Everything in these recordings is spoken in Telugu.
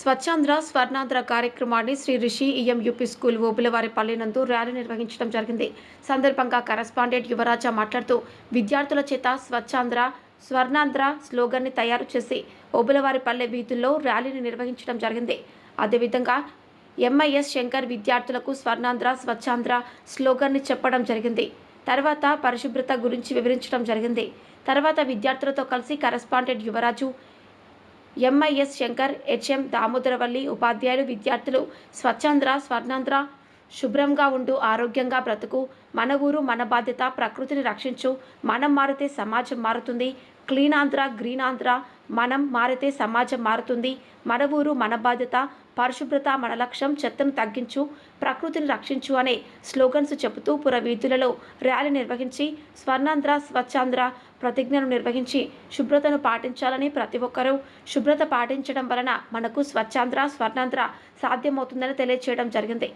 స్వచ్ఛాంధ్ర స్వర్ణాంధ్ర కార్యక్రమాన్ని శ్రీ రిషి ఈఎంయూపీ స్కూల్ ఓబులవారిపల్లి నందు ర్యాలీ నిర్వహించడం జరిగింది. సందర్భంగా కరెస్పాండెంట్ యువరాజ మాట్లాడుతూ విద్యార్థుల చేత స్వచ్ఛాంధ్ర స్వర్ణాంధ్ర స్లోగన్ని తయారు చేసి ఓబులవారిపల్లె వీధుల్లో ర్యాలీని నిర్వహించడం జరిగింది. అదేవిధంగా ఎంఐఎస్ శంకర్ విద్యార్థులకు స్వర్ణాంధ్ర స్వచ్ఛాంధ్ర స్లోగన్ని చెప్పడం జరిగింది. తర్వాత పరిశుభ్రత గురించి వివరించడం జరిగింది. తర్వాత విద్యార్థులతో కలిసి కరెస్పాండెంట్ యువరాజు, ఎంఐఎస్ శంకర్, హెచ్ఎం దామోదరవల్లి ఉపాధ్యాయులు విద్యార్థులు స్వచ్ఛాంధ్ర స్వర్ణాంధ్ర శుభ్రంగా ఉండు, ఆరోగ్యంగా బ్రతుకు, మన ఊరు మన బాధ్యత, ప్రకృతిని రక్షించు, మనం మారితే సమాజం మారుతుంది, క్లీన్ ఆంధ్ర గ్రీన్ ఆంధ్ర, మనం మారితే సమాజం మారుతుంది, మన ఊరు మన బాధ్యత, పరిశుభ్రత మన లక్ష్యం, చెత్తను తగ్గించు, ప్రకృతిని రక్షించు అనే స్లోగన్స్ చెబుతూ పురవీధులలో ర్యాలీ నిర్వహించి స్వర్ణాంధ్ర స్వచ్ఛాంధ్ర ప్రతిజ్ఞను నిర్వహించి శుభ్రతను పాటించాలని, ప్రతి ఒక్కరూ శుభ్రత పాటించడం వలన మనకు స్వచ్ఛాంధ్ర స్వర్ణాంధ్ర సాధ్యమవుతుందని తెలియజేయడం జరిగింది.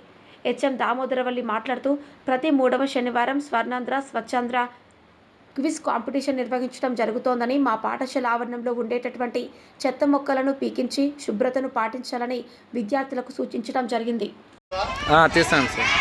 హెచ్ఎం దామోదరవల్లి మాట్లాడుతూ ప్రతి 3వ శనివారం స్వర్ణాంధ్ర స్వచ్ఛాంధ్ర క్విజ్ కాంపిటీషన్ నిర్వహించడం జరుగుతోందని, మా పాఠశాల ఆవరణంలో ఉండేటటువంటి చెత్త మొక్కలను పీకించి శుభ్రతను పాటించాలని విద్యార్థులకు సూచించడం జరిగింది. తీస్తాను సార్.